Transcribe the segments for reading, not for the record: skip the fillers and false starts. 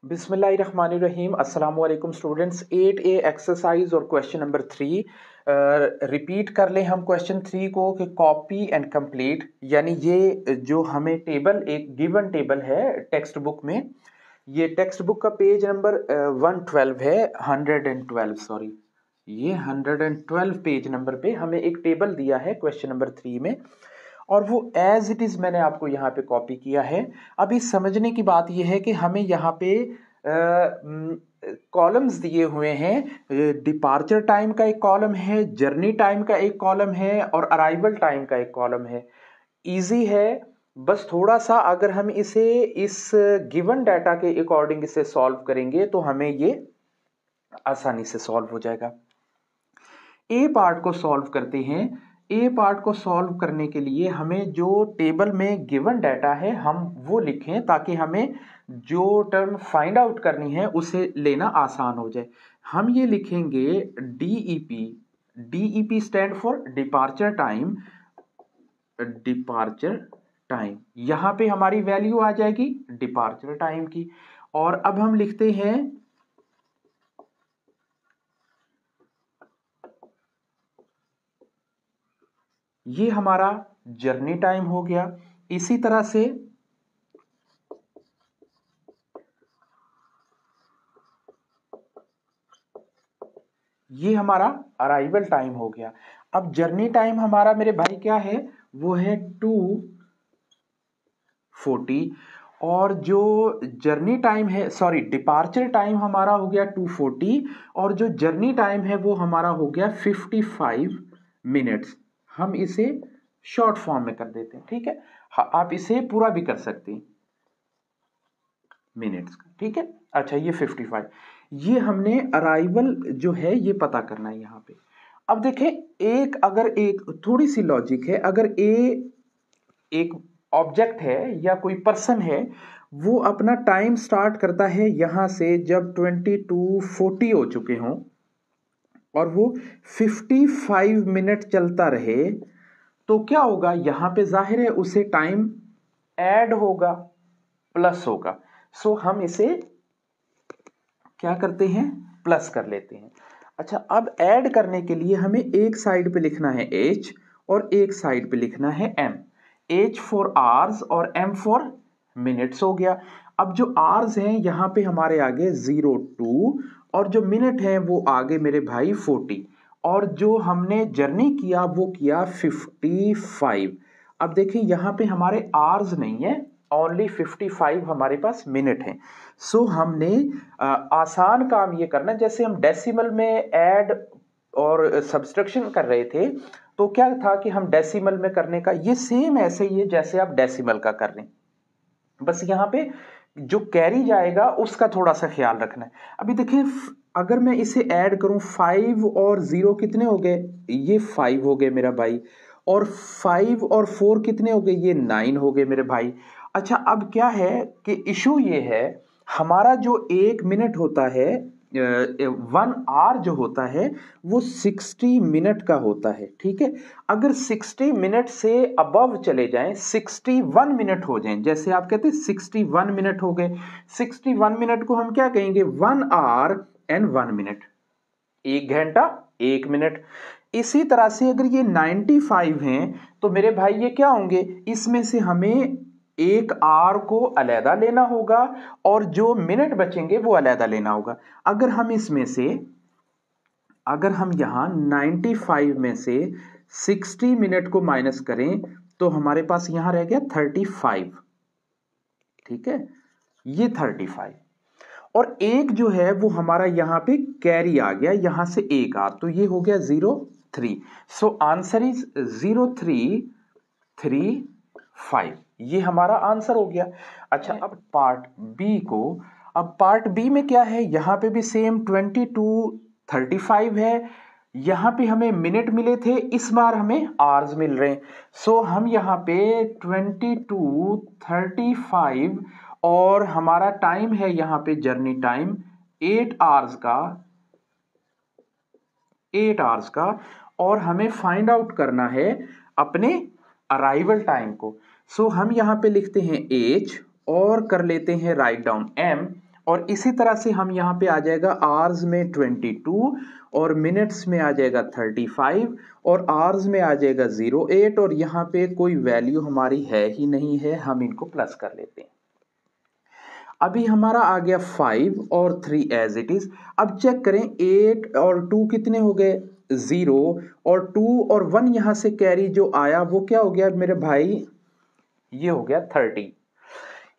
बिस्मिल्लाहिर्रहमानिर्रहीम। अस्सलाम वालेकुम स्टूडेंट्स। 8A एक्सरसाइज और क्वेश्चन नंबर 3 रिपीट कर लें हम क्वेश्चन 3 को कि कॉपी एंड कंप्लीट, यानी ये जो हमें टेबल एक गिवन टेबल है टेक्स्ट बुक में, ये टेक्स्ट बुक का पेज नंबर 112 है, 112 सॉरी, ये 112 पेज नंबर पे हमें एक टेबल दिया है क्वेश्चन नंबर 3 में, और वो एज इट इज मैंने आपको यहाँ पे कॉपी किया है। अभी समझने की बात यह है कि हमें यहाँ पे कॉलम्स दिए हुए हैं। डिपार्चर टाइम का एक कॉलम है, जर्नी टाइम का एक कॉलम है और अराइवल टाइम का एक कॉलम है। इजी है, बस थोड़ा सा अगर हम इसे इस गिवन डाटा के अकॉर्डिंग इसे सॉल्व करेंगे तो हमें ये आसानी से सॉल्व हो जाएगा। ए पार्ट को सॉल्व करते हैं। ए पार्ट को सॉल्व करने के लिए हमें जो टेबल में गिवन डाटा है हम वो लिखें ताकि हमें जो टर्म फाइंड आउट करनी है उसे लेना आसान हो जाए। हम ये लिखेंगे DEP. DEP stand for departure time. Departure time, यहां पे हमारी वैल्यू आ जाएगी डिपार्चर टाइम की। और अब हम लिखते हैं ये हमारा जर्नी टाइम हो गया। इसी तरह से ये हमारा अराइवल टाइम हो गया। अब जर्नी टाइम हमारा मेरे भाई क्या है, वो है 240, और जो जर्नी टाइम है सॉरी डिपार्चर टाइम हमारा हो गया 240, और जो जर्नी टाइम है वो हमारा हो गया 55 मिनट्स। हम इसे शॉर्ट फॉर्म में कर देते हैं, ठीक है। आप इसे पूरा भी कर सकते हैं मिनट्स का, ठीक है। अच्छा, ये 55, ये हमने अराइवल जो है ये पता करना है यहां पे। अब देखें, एक थोड़ी सी लॉजिक है। अगर एक ऑब्जेक्ट है या कोई पर्सन है, वो अपना टाइम स्टार्ट करता है यहां से जब 2240 हो चुके हों और वो 55 मिनट चलता रहे, तो क्या होगा, यहां पे जाहिर है उसे टाइम ऐड होगा, प्लस होगा। सो हम इसे क्या करते हैं, प्लस कर लेते हैं। अच्छा, अब ऐड करने के लिए हमें एक साइड पे लिखना है h और एक साइड पे लिखना है m। h फॉर आवर्स और m फॉर मिनट्स हो गया। अब जो आवर्स हैं यहां पे हमारे आगे 02, और जो मिनट है वो आगे मेरे भाई 40, और जो हमने जर्नी किया वो किया 55। अब देखिए यहां पे हमारे आवर्स नहीं है, ओनली 55 हमारे पास मिनट है। सो हमने आसान काम ये करना, जैसे हम डेसिमल में ऐड और सब्सट्रैक्शन कर रहे थे, तो क्या था कि हम डेसिमल में करने का ये सेम ऐसे ही है जैसे आप डेसिमल का कर रहे हैं, बस यहां पे जो कैरी जाएगा उसका थोड़ा सा ख्याल रखना है। अभी देखिए, अगर मैं इसे ऐड करूं, 5 और 0 कितने हो गए, ये 5 हो गए मेरा भाई, और 5 और 4 कितने हो गए, ये 9 हो गए मेरे भाई। अच्छा, अब क्या है कि इशू ये है, हमारा जो 1 मिनट होता है, 1 आवर जो होता है वो 60 मिनट का होता है, ठीक है। अगर 60 मिनट से अबव चले जाएं, 61 मिनट हो जाएं, जैसे आप कहते हैं 61 मिनट हो गए, 61 मिनट को हम क्या कहेंगे, 1 आवर एंड 1 मिनट, 1 घंटा 1 मिनट। इसी तरह से अगर ये 95 हैं तो मेरे भाई ये क्या होंगे, इसमें से हमें 1 आवर को अलहदा लेना होगा और जो मिनट बचेंगे वो अलहदा लेना होगा। अगर हम इसमें से, अगर हम यहां 95 में से 60 मिनट को माइनस करें तो हमारे पास यहां रह गया 35, ठीक है, ये 35, और एक जो है वो हमारा यहां पे कैरी आ गया, यहां से एक आ, तो ये हो गया 03। सो आंसर इज 0335, ये हमारा आंसर हो गया। अच्छा, अब पार्ट बी को, अब पार्ट बी में क्या है, यहां पे भी सेम 2235 है, यहां पे हमें मिनट मिले थे, इस बार हमें आवर्स मिल रहे हैं। सो हम यहां पे 2235 और हमारा टाइम है यहां पे जर्नी टाइम 8 आवर्स का, और हमें फाइंड आउट करना है अपने अराइवल टाइम को। सो हम यहां पे लिखते हैं h और कर लेते हैं राइट डाउन m, और इसी तरह से हम यहाँ पे आ जाएगा आवर्स में 22 और मिनट्स में आ जाएगा 35 और आवर्स में आ जाएगा 08 और यहाँ पे कोई वैल्यू हमारी है ही नहीं है, हम इनको प्लस कर लेते हैं। अभी हमारा आ गया 5 और 3 एज इट इज। अब चेक करें 8 और 2 कितने हो गए 0 और 2 और 1 यहां से कैरी जो आया वो क्या हो गया मेरे भाई, ये हो गया 30।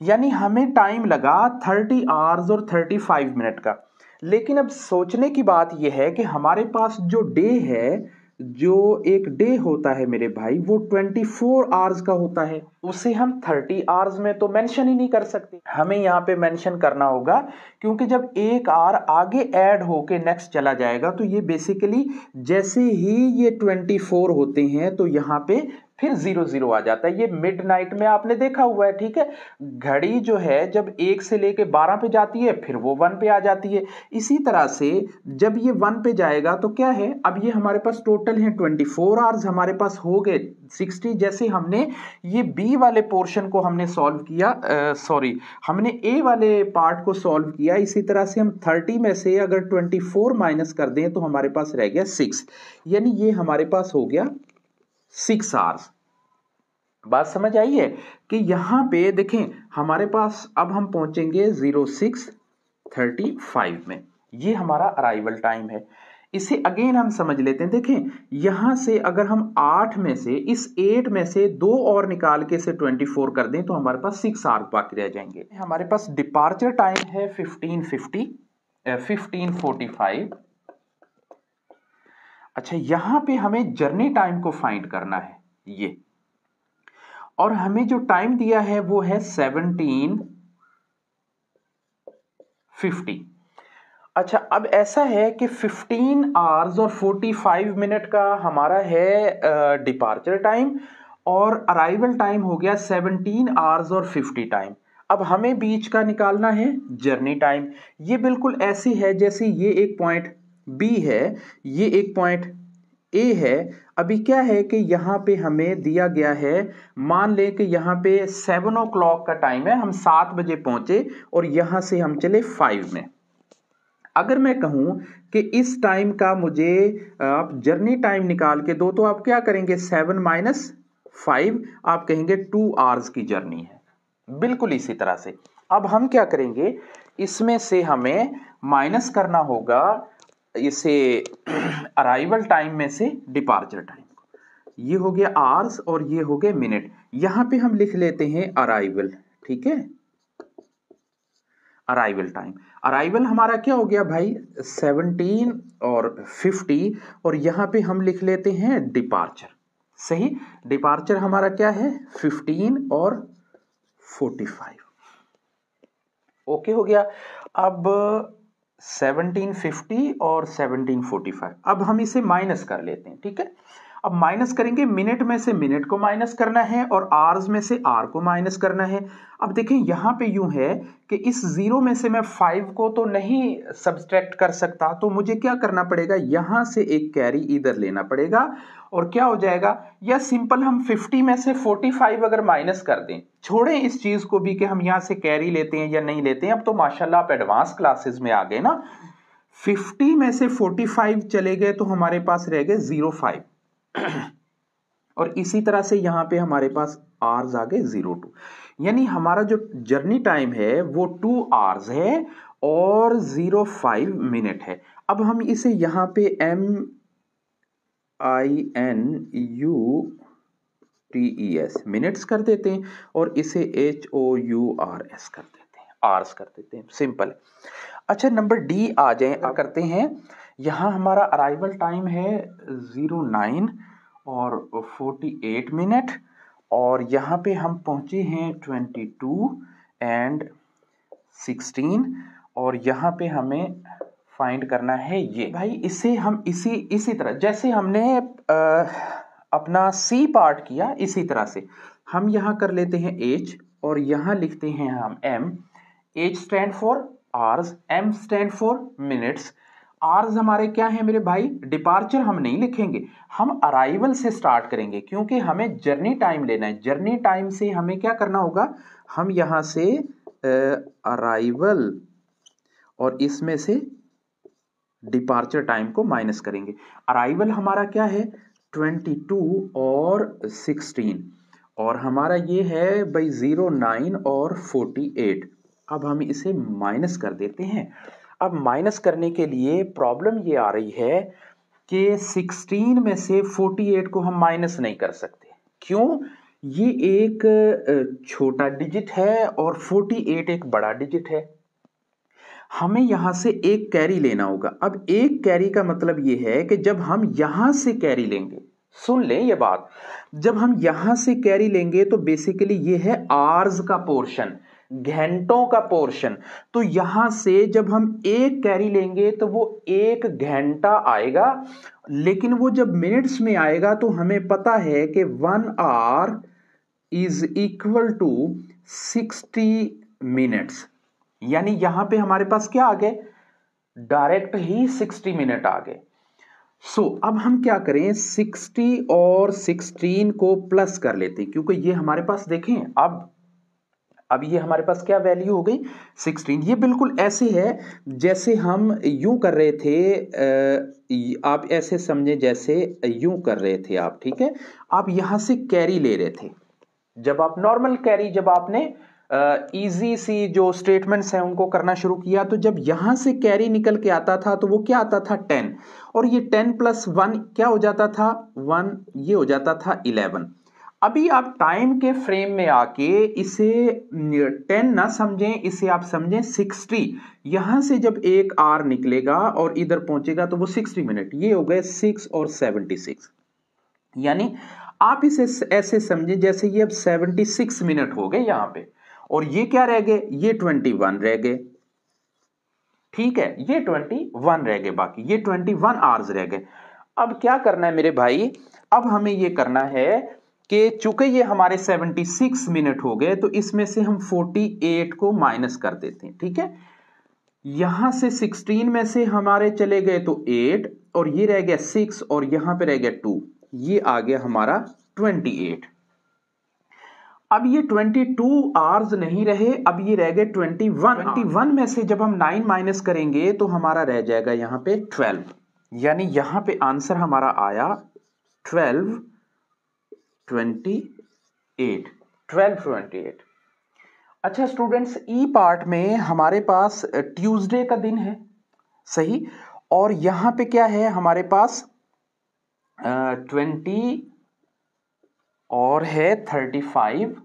यानी हमें टाइम लगा 30 आवर्स और 35 मिनट का। लेकिन अब सोचने की बात यह है कि हमारे पास जो डे है, जो एक डे होता है मेरे भाई, वो 24 आवर्स का होता है, उसे हम 30 आवर्स में तो मेंशन ही नहीं कर सकते। हमें यहाँ पे मेंशन करना होगा, क्योंकि जब एक आवर आगे ऐड होके नेक्स्ट चला जाएगा तो ये बेसिकली जैसे ही ये 24 होते हैं तो यहाँ पे फिर 00 आ जाता है। ये मिडनाइट में आपने देखा हुआ है, ठीक है। घड़ी जो है जब 1 से लेके 12 पे जाती है फिर वो 1 पे आ जाती है। इसी तरह से जब ये 1 पे जाएगा तो क्या है, अब ये हमारे पास टोटल है 24 आवर्स हमारे पास हो गए 60। जैसे हमने ये बी वाले पोर्शन को हमने सॉल्व किया, हमने ए वाले पार्ट को सॉल्व किया, इसी तरह से हम 30 में से अगर 24 माइनस कर दें तो हमारे पास रह गया 6। यानी ये हमारे पास हो गया 6 आवर्स। बात समझ आई है कि यहां पे देखें हमारे पास अब हम पहुंचेंगे 06:35 में, ये हमारा अराइवल टाइम है। इसे अगेन हम समझ लेते हैं। देखें यहां से अगर हम 8 में से इस 8 में से 2 और निकाल के इसे 24 कर दें तो हमारे पास 6 आवर्स बाकी रह जाएंगे। हमारे पास डिपार्चर टाइम है 1545। अच्छा, यहां पे हमें जर्नी टाइम को फाइंड करना है ये, और हमें जो टाइम दिया है वो है 1750। अच्छा, अब ऐसा है कि 15 आवर्स और 45 मिनट का हमारा है डिपार्चर टाइम और अराइवल टाइम हो गया 17 आवर्स और 50 टाइम। अब हमें बीच का निकालना है जर्नी टाइम। ये बिल्कुल ऐसी है जैसे ये एक पॉइंट बी है, ये एक पॉइंट ए है। अभी क्या है कि यहां पे हमें दिया गया है, मान ले कि यहां पे 7 o'clock का टाइम है, हम 7 बजे पहुंचे और यहां से हम चले 5 में। अगर मैं कहूं कि इस टाइम का मुझे आप जर्नी टाइम निकाल के दो तो आप क्या करेंगे, 7 माइनस 5 आप कहेंगे 2 आवर्स की जर्नी है। बिल्कुल इसी तरह से अब हम क्या करेंगे, इसमें से हमें माइनस करना होगा इसे अराइवल टाइम में से डिपार्चर टाइम को। ये हो गया आवर्स और ये हो गए मिनट। यहां पे हम लिख लेते हैं अराइवल, ठीक है। अराइवल टाइम, अराइवल हमारा क्या हो गया भाई 17 और 50 और यहां पे हम लिख लेते हैं डिपार्चर, सही। डिपार्चर हमारा क्या है 15 और 45। ओके हो गया। अब 1750 और 1745 अब हम इसे माइनस कर लेते हैं, ठीक है। अब माइनस करेंगे, मिनट में से मिनट को माइनस करना है और आवर्स में से आर को माइनस करना है। अब देखें यहां पे यूं है कि इस 0 में से मैं 5 को तो नहीं सब्सट्रैक्ट कर सकता, तो मुझे क्या करना पड़ेगा, यहां से एक कैरी इधर लेना पड़ेगा और क्या हो जाएगा, या सिंपल हम 50 में से 45 अगर माइनस कर दें, छोड़ें इस चीज को भी कि हम यहां से कैरी लेते हैं या नहीं लेते हैं, अब तो माशाल्लाह आप एडवांस क्लासेस में आ गए ना। 50 में से 45 चले गए तो हमारे पास रह गए 05 और इसी तरह से यहां पे हमारे पास आवर्स आ गए 02। यानी हमारा जो जर्नी टाइम है वो 2 आवर्स है और 05 मिनट है। अब हम इसे यहां पे MINUTES मिनट्स कर देते हैं और इसे HOURS कर देते हैं, आवर्स कर देते हैं, सिंपल। अच्छा, नंबर डी आ जाए करते हैं। यहां हमारा अराइवल टाइम है 09 और 48 मिनट और यहाँ पे हम पहुंचे हैं 22 एंड 16 और यहाँ पे हमें फाइंड करना है ये भाई। इसे हम इसी तरह जैसे हमने अपना सी पार्ट किया, इसी तरह से हम यहाँ कर लेते हैं H और यहाँ लिखते हैं हम M। H stand for hours, M stand for minutes. Hours हमारे क्या है मेरे भाई, डिपार्चर हम नहीं लिखेंगे, हम अराइवल से स्टार्ट करेंगे क्योंकि हमें जर्नी टाइम लेना है। जर्नी टाइम से हमें क्या करना होगा, हम यहां से अराइवल और इसमें से डिपार्चर टाइम को माइनस करेंगे। अराइवल हमारा क्या है 22 और 16 और हमारा ये है भाई 09 और 48। अब हम इसे माइनस कर देते हैं। अब माइनस करने के लिए प्रॉब्लम ये आ रही है कि 16 में से 48 को हम माइनस नहीं कर सकते। क्यों? ये एक छोटा डिजिट है और 48 एक बड़ा डिजिट है। हमें यहां से एक कैरी लेना होगा। अब एक कैरी का मतलब ये है कि जब हम यहां से कैरी लेंगे, सुन लें ये बात, जब हम यहां से कैरी लेंगे तो बेसिकली ये है आवर्स का पोर्शन, घंटों का पोर्शन। तो यहां से जब हम एक कैरी लेंगे तो वो 1 घंटा आएगा, लेकिन वो जब मिनट्स में आएगा तो हमें पता है कि 1 hour is equal to 60 minutes. यानी यहां पे हमारे पास क्या आ गए, डायरेक्ट ही 60 मिनट आ गए। सो अब हम क्या करें, 60 और 16 को प्लस कर लेते हैं, क्योंकि ये हमारे पास देखें अब ये हमारे पास क्या वैल्यू हो गई 16। ये बिल्कुल ऐसे है जैसे हम यूं कर रहे थे, आप ऐसे समझे जैसे यूं कर रहे थे आप, ठीक है। आप यहां से कैरी ले रहे थे, जब आप नॉर्मल कैरी, जब आपने इजी सी जो स्टेटमेंट्स हैं उनको करना शुरू किया, तो जब यहां से कैरी निकल के आता था तो वो क्या आता था 10, और ये 10 + 1 क्या हो जाता था 1, ये हो जाता था 11। अभी आप टाइम के फ्रेम में आके इसे 10 ना समझें, इसे आप समझें 60। यहां से जब एक आर निकलेगा और इधर पहुंचेगा तो वो 60 मिनट, ये हो गए 6 और 76। यानी आप इसे ऐसे समझें जैसे ये अब 76 मिनट हो गए यहां पे, और ये क्या रह गए, ये 21 रह गए, ठीक है, ये 21 रह गए, बाकी ये 21 आवर्स रह गए। अब क्या करना है मेरे भाई, अब हमें ये करना है कि चूंकि ये हमारे 76 मिनट हो गए तो इसमें से हम 48 को माइनस कर देते हैं, ठीक है। यहां से 16 में से हमारे चले गए तो 8, और ये रह गया 6, और यहां पे रह गया 2, ये आ गया हमारा 28। अब ये 22 आवर्स नहीं रहे, अब ये रह गए 21 में से जब हम 9 माइनस करेंगे तो हमारा रह जाएगा यहां पे 12। यानी यहां पे आंसर हमारा आया 1228। अच्छा स्टूडेंट्स, ई पार्ट में हमारे पास ट्यूसडे का दिन है, सही, और यहां पे क्या है हमारे पास 20 और है 35,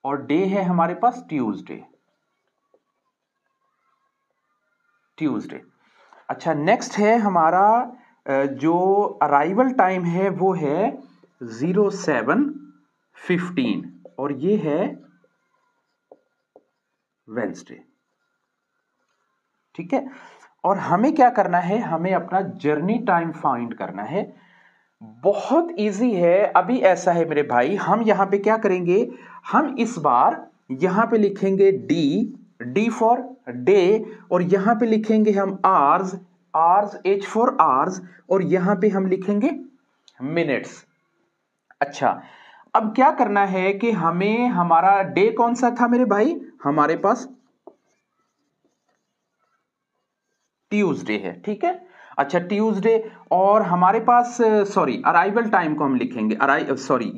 और डे है हमारे पास ट्यूसडे। अच्छा, नेक्स्ट है हमारा जो अराइवल टाइम है वो है 07:15, और ये है वेडनेसडे, ठीक है। और हमें क्या करना है, हमें अपना जर्नी टाइम फाइंड करना है। बहुत इजी है। अभी ऐसा है मेरे भाई, हम यहां पे क्या करेंगे, हम इस बार यहां पे लिखेंगे डी फॉर डे, और यहां पे लिखेंगे हम आवर्स, एच फॉर आवर्स, और यहां पे हम लिखेंगे मिनट्स। अच्छा, अब क्या करना है कि हमें, हमारा डे कौन सा था मेरे भाई, हमारे पास ट्यूसडे है, ठीक है। अच्छा, ट्यूसडे, और हमारे पास सॉरी अराइवल टाइम को हम लिखेंगे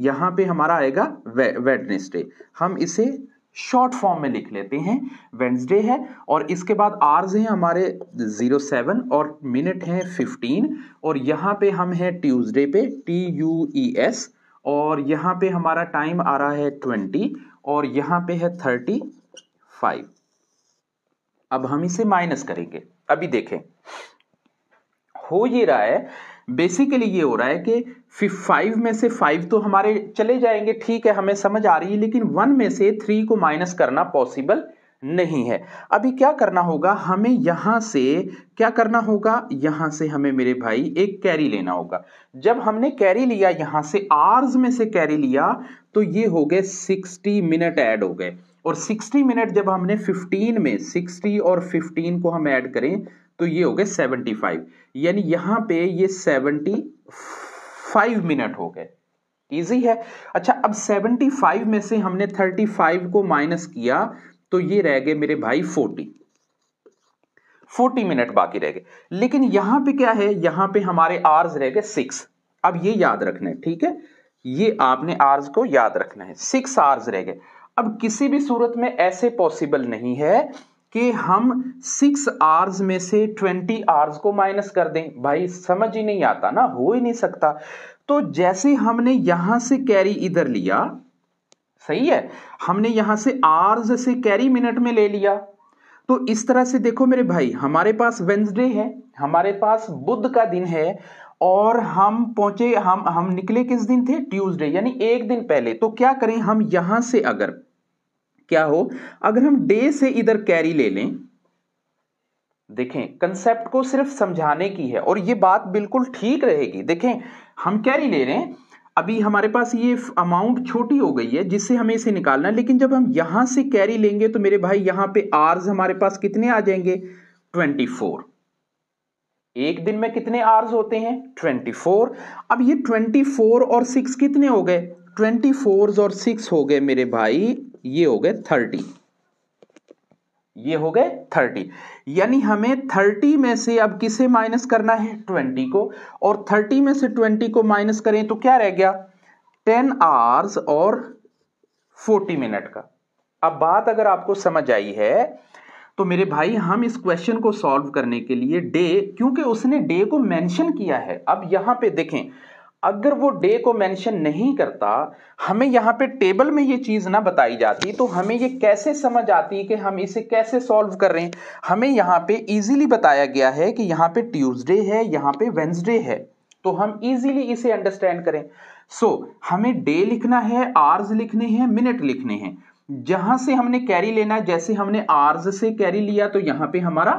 यहां पे हमारा आएगा वेडनेसडे। हम इसे शॉर्ट फॉर्म में लिख लेते हैं, वेडनेसडे है, और इसके बाद आवर्स हैं हमारे 07 और मिनट हैं 15, और यहां पे हम हैं ट्यूसडे पे TUES, और यहां पे हमारा टाइम आ रहा है 20, और यहां पे है 35। अब हम इसे माइनस करेंगे। अभी देखें हो ये रहा है, बेसिकली ये हो रहा है कि 5 में से 5 तो हमारे चले जाएंगे, ठीक है, हमें समझ आ रही है, लेकिन 1 में से 3 को माइनस करना पॉसिबल नहीं है। अभी क्या करना होगा, हमें यहां से क्या करना होगा, यहां से हमें मेरे भाई एक कैरी लेना होगा। जब हमने कैरी लिया, यहां से आवर्स में से कैरी लिया, तो ये हो गए 60 मिनट ऐड हो गए, और 60 मिनट जब हमने 15 में 60 और 15 को हम ऐड करें तो ये हो गए 75, यानी यहां पे ये 75 मिनट हो गए। इजी है। अच्छा, अब 75 में से हमने 35 को माइनस किया तो ये रह गए मेरे भाई 40, 40 मिनट बाकी रह गए। लेकिन यहां पे क्या है, यहां पे हमारे आवर्स रह गए 6। अब ये याद रखना है, ठीक है, ये आपने आवर्स को याद रखना है, 6 आवर्स रह गए। अब किसी भी सूरत में ऐसे पॉसिबल नहीं है कि हम 6 आवर्स में से 20 आवर्स को माइनस कर दें। भाई समझ ही नहीं आता ना, हो ही नहीं सकता। तो जैसे हमने यहां से कैरी इधर लिया, सही है, हमने यहां से आवर्स से कैरी मिनट में ले लिया, तो इस तरह से देखो मेरे भाई, हमारे पास वेंसडे है, हमारे पास बुध का दिन है, और हम पहुंचे, हम निकले किस दिन थे, ट्यूसडे, यानी एक दिन पहले। तो क्या करें, हम यहां से अगर क्या हो, अगर हम डे से इधर कैरी ले लें, देखें कंसेप्ट को सिर्फ समझाने की है और ये बात बिल्कुल ठीक रहेगी। देखें हम कैरी ले रहे हैं, अभी हमारे पास ये अमाउंट छोटी हो गई है जिससे हमें इसे निकालना है, लेकिन जब हम यहां से कैरी लेंगे तो मेरे भाई यहां पे आवर्स हमारे पास कितने आ जाएंगे, 24। एक दिन में कितने आवर्स होते हैं, 24। अब ये 24 और 6 कितने हो गए, 24 और 6 हो गए मेरे भाई, ये हो गए 30, ये हो गए 30। यानी हमें 30 में से अब किसे माइनस करना है, 20 को, और 30 में से 20 को माइनस करें तो क्या रह गया, 10 आवर्स और 40 मिनट का। अब बात अगर आपको समझ आई है तो मेरे भाई हम इस क्वेश्चन को सॉल्व करने के लिए डे, क्योंकि उसने डे को मेंशन किया है। अब यहां पे देखें, अगर वो डे को मेंशन नहीं करता, हमें यहां पे टेबल में ये चीज ना बताई जाती, तो हमें ये कैसे समझ आती कि हम इसे कैसे सॉल्व कर रहे हैं। हमें यहां पे इजीली बताया गया है कि यहां पे ट्यूसडे है, यहां पे वेंसडे है, तो हम इजीली इसे अंडरस्टैंड करें। हमें डे लिखना है, आवर्स लिखने हैं, मिनट लिखने हैं। जहां से हमने कैरी लेना है, जैसे हमने आवर्स से कैरी लिया तो यहां पे हमारा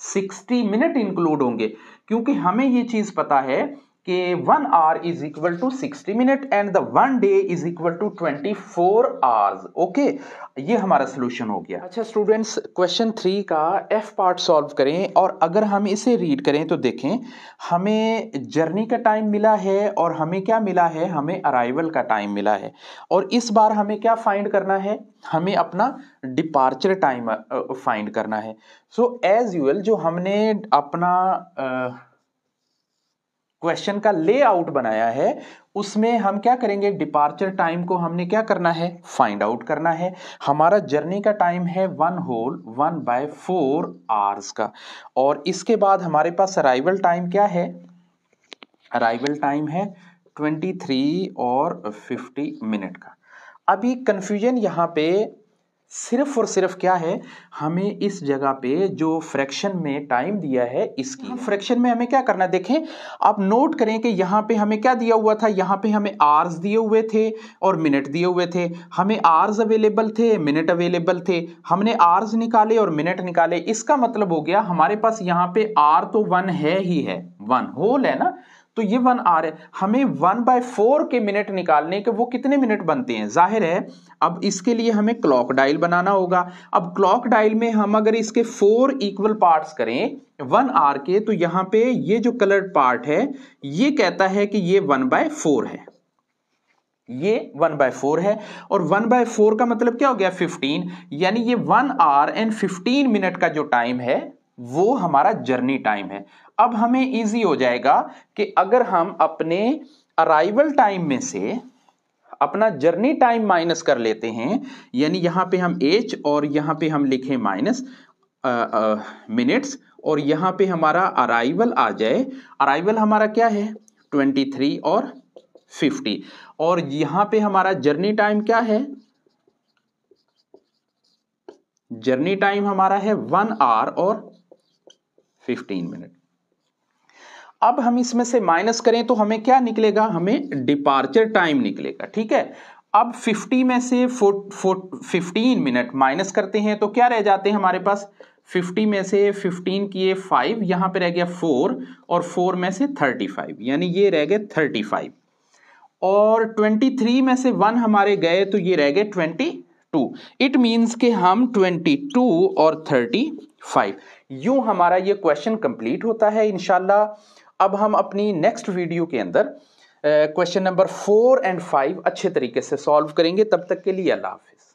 60 मिनट इंक्लूड होंगे, क्योंकि हमें ये चीज पता है कि 1 hour is equal to 60 minute and the 1 day is equal to 24 hours. Okay, ये हमारा सोल्यूशन हो गया। अच्छा स्टूडेंट्स, क्वेश्चन 3 का एफ पार्ट सॉल्व करें, और अगर हम इसे रीड करें तो देखें हमें जर्नी का टाइम मिला है और हमें क्या मिला है, हमें अराइवल का टाइम मिला है। और इस बार हमें क्या फाइंड करना है, हमें अपना डिपार्चर टाइम फाइंड करना है। सो एज यूजुअल जो हमने अपना क्वेश्चन का लेआउट बनाया है उसमें हम क्या करेंगे, डिपार्चर टाइम को हमने क्या करना है, फाइंड आउट करना है। हमारा जर्नी का टाइम है 1/4 आवर्स का, और इसके बाद हमारे पास अराइवल टाइम क्या है, अराइवल टाइम है 23 और 50 मिनट का। अभी कंफ्यूजन यहाँ पे सिर्फ और सिर्फ क्या है, हमें इस जगह पे जो फ्रैक्शन में टाइम दिया है इसकी फ्रैक्शन में हमें क्या करना है। देखें आप नोट करें कि यहाँ पे हमें क्या दिया हुआ था, यहाँ पे हमें आवर्स दिए हुए थे और मिनट दिए हुए थे। हमें आवर्स अवेलेबल थे, मिनट अवेलेबल थे, हमने आवर्स निकाले और मिनट निकाले। इसका मतलब हो गया हमारे पास यहाँ पे आर तो 1 है ही है, 1 होल है ना, तो ये 1 आर है। हमें 1/4 के मिनट निकालने के वो कितने मिनट बनते हैं, जाहिर है अब इसके लिए हमें क्लॉक डायल बनाना होगा। अब क्लॉक डायल में हम अगर इसके 4 इक्वल पार्ट्स करें 1 आर के, तो यहां पे ये जो कलर्ड पार्ट है ये कहता है कि ये 1/4 है, ये 1/4 है, और 1/4 का मतलब क्या हो गया, 15, यानी ये 1 आवर एंड 15 मिनट का जो टाइम है वो हमारा जर्नी टाइम है। अब हमें इजी हो जाएगा कि अगर हम अपने अराइवल टाइम में से अपना जर्नी टाइम माइनस कर लेते हैं, यानी यहां पे हम एच और यहां पे हम लिखें माइनस मिनट्स, और यहां पे हमारा अराइवल आ जाए। अराइवल हमारा क्या है, 23 और 50, और यहां पे हमारा जर्नी टाइम क्या है, जर्नी टाइम हमारा है 1 आवर और 15 मिनट। अब हम इसमें से माइनस करें तो हमें क्या निकलेगा, हमें डिपार्चर टाइम निकलेगा, ठीक है। अब 50 में से 15 मिनट माइनस करते हैं तो क्या रह जाते हैं हमारे पास, 50 में से 15 किए 5, यहां पे रह गया 4, और 4 में से 35, यानी ये रह गए 35, और 23 में से 1 हमारे गए तो ये रह गए 22। इट मीन्स कि हम 22 और 35, यूं हमारा ये क्वेश्चन कंप्लीट होता है इंशाल्लाह। अब हम अपनी नेक्स्ट वीडियो के अंदर क्वेश्चन नंबर 4 और 5 अच्छे तरीके से सॉल्व करेंगे। तब तक के लिए अल्लाह हाफिज।